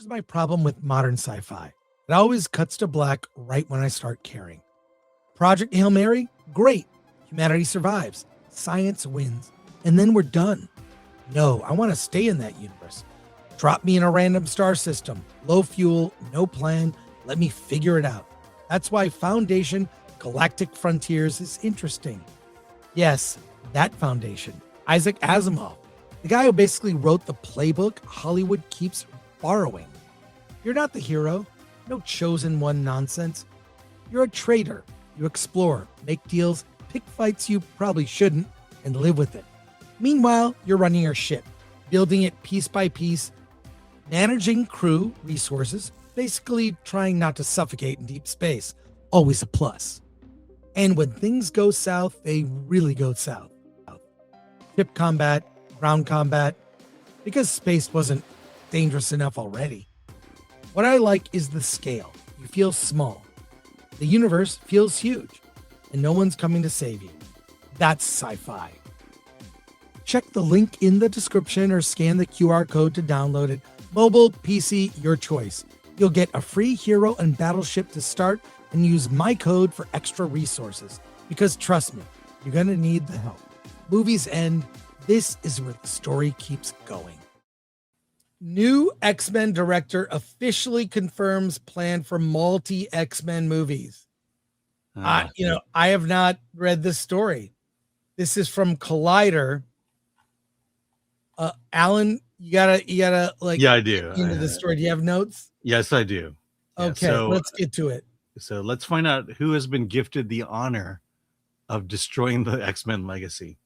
Here's my problem with modern sci-fi. It always cuts to black right when I start caring. Project Hail Mary? Great. Humanity survives. Science wins. And then we're done. No, I want to stay in that universe. Drop me in a random star system. Low fuel, no plan. Let me figure it out. That's why Foundation Galactic Frontiers is interesting. Yes, that Foundation. Isaac Asimov. The guy who basically wrote the playbook Hollywood keeps borrowing. You're not the hero. No chosen one nonsense. You're a traitor. You explore, make deals, pick fights you probably shouldn't, and live with it. Meanwhile, you're running your ship, building it piece by piece, managing crew, resources, basically trying not to suffocate in deep space. Always a plus. And when things go south, they really go south. Ship combat, ground combat, because space wasn't dangerous enough already. What I like is the scale. You feel small. The universe feels huge, and no one's coming to save you. That's sci-fi. Check the link in the description or scan the QR code to download it. Mobile, PC, your choice. You'll get a free hero and battleship to start and use my code for extra resources. Because trust me, you're going to need the help. Movies end. This is where the story keeps going. New X-Men director officially confirms plan for multi X-Men movies. I have not read this story. This is from Collider. Alan, you gotta like. Yeah, I do. Into the story. Do you have notes? Yes, I do. Okay, so, let's get to it. So let's find out who has been gifted the honor of destroying the X-Men legacy.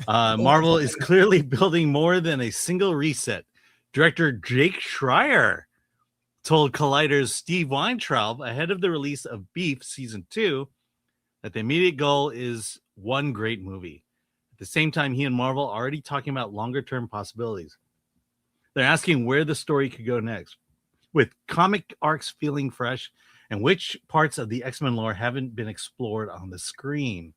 Marvel is clearly building more than a single reset. Director Jake Schreier told Collider's Steve Weintraub ahead of the release of Beef Season 2 that the immediate goal is one great movie. At the same time, he and Marvel are already talking about longer-term possibilities. They're asking where the story could go next, with comic arcs feeling fresh and which parts of the X-Men lore haven't been explored on the screen.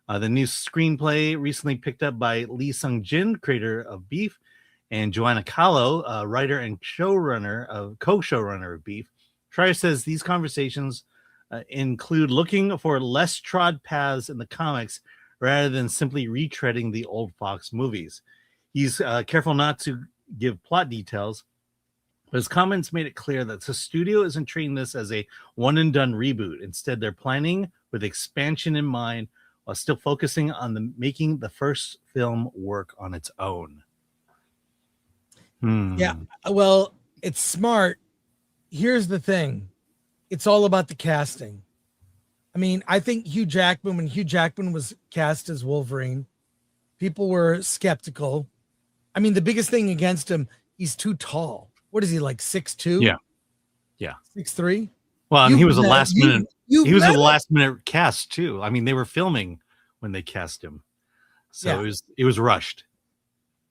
The new screenplay recently picked up by Lee Sung-jin, creator of Beef, and Joanna Kahlo, writer and co-showrunner of Beef. Schreier says these conversations include looking for less trod paths in the comics rather than simply retreading the old Fox movies. He's careful not to give plot details, but his comments made it clear that the studio isn't treating this as a one-and-done reboot. Instead, they're planning with expansion in mind while still focusing on making the first film work on its own. Yeah, well, it's smart. Here's the thing. It's all about the casting. I mean, I think when Hugh Jackman was cast as Wolverine, people were skeptical. I mean, the biggest thing against him, he's too tall. What is he, like 6'2"? Yeah. 6'3"? Well, and he was a last minute. He was a last minute cast too. I mean, they were filming when they cast him, so it was rushed.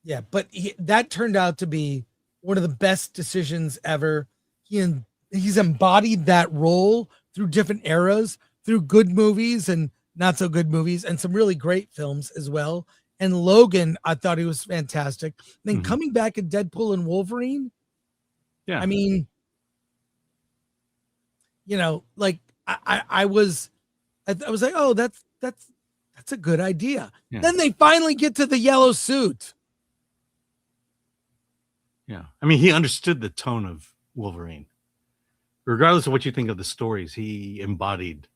Yeah, but that turned out to be one of the best decisions ever. He's embodied that role through different eras, through good movies and not so good movies, and some really great films as well. And Logan, I thought he was fantastic. And then coming back in Deadpool and Wolverine. Yeah, I mean, like I was like, oh, that's a good idea. Yeah. Then they finally get to the yellow suit. Yeah. I mean, he understood the tone of Wolverine. Regardless of what you think of the stories, he embodied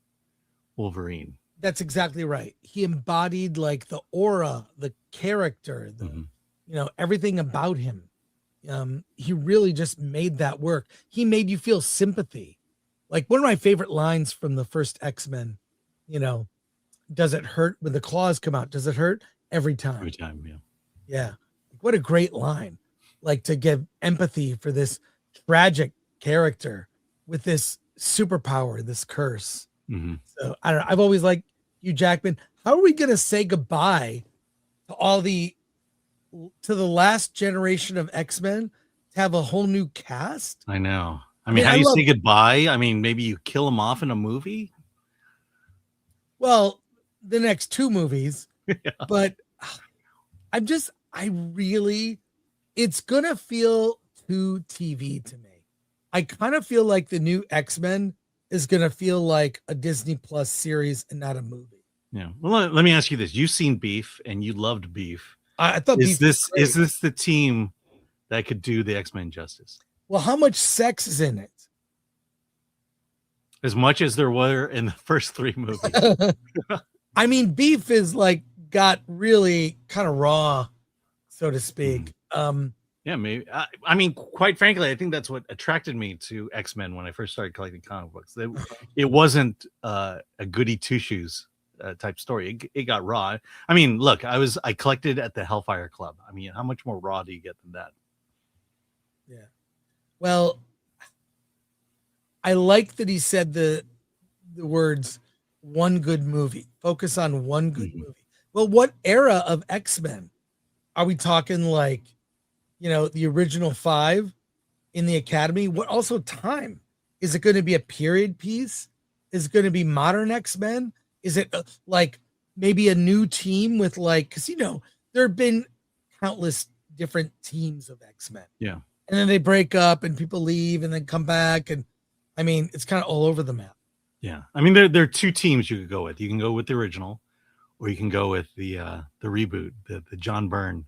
Wolverine. That's exactly right. He embodied like the aura, the character, everything about him. He really just made that work. He made you feel sympathy. Like one of my favorite lines from the first X-Men, does it hurt when the claws come out? Does it hurt? Every time. Every time, yeah. Yeah. What a great line. Like to give empathy for this tragic character with this superpower, this curse. So I don't know. I've always liked Hugh Jackman. How are we going to say goodbye to the last generation of X-Men to have a whole new cast? I know. I mean, how do you say goodbye? I mean, maybe you kill them off in a movie. Well, the next two movies, but it's going to feel too TV to me. I kind of feel like the new X-Men is going to feel like a Disney Plus series and not a movie. Yeah. Well, let me ask you this. You've seen Beef and you loved Beef. I thought Is Beef was great. this the team that could do the X-Men justice? Well, how much sex is in it? As much as there were in the first 3 movies. I mean, Beef is like got really kind of raw, so to speak. Yeah, maybe. I mean, quite frankly, I think that's what attracted me to X-Men when I first started collecting comic books. It wasn't a goody two shoes type story. It got raw. I mean, look, I collected at the Hellfire Club. I mean, how much more raw do you get than that? Yeah. Well, I like that he said the words "one good movie." Focus on one good movie. Well, what era of X-Men are we talking? Like, the original 5 in the Academy. What also time? Is it going to be a period piece? Is it going to be modern X-Men? Is it like maybe a new team with because there have been countless different teams of X-Men. Yeah. And then they break up and people leave and then come back. And I mean, it's kind of all over the map. Yeah. I mean, there are 2 teams you could go with. You can go with the original, or you can go with the reboot, the John Byrne,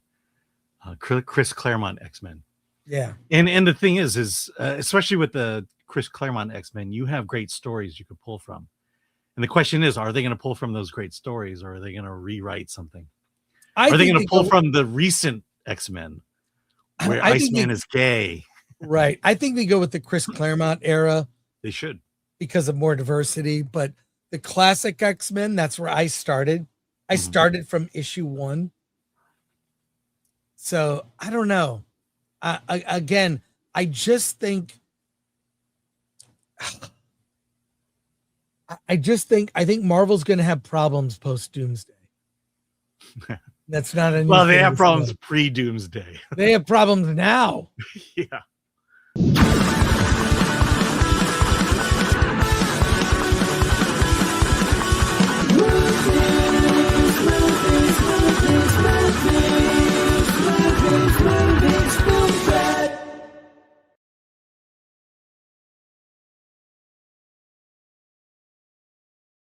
Chris Claremont X-Men. Yeah. And the thing is especially with the Chris Claremont X-Men, you have great stories you could pull from. And the question is, are they going to pull from those great stories, or are they going to rewrite something? Are they going to pull from the recent X-Men where Iceman is gay? Right. I think they go with the Chris Claremont era. They should. Because of more diversity. But the classic X-Men, that's where I started. I started from issue 1. So I don't know. I just think Marvel's going to have problems post Doomsday. That's not a well. They have problems pre Doomsday. They have problems now. Yeah.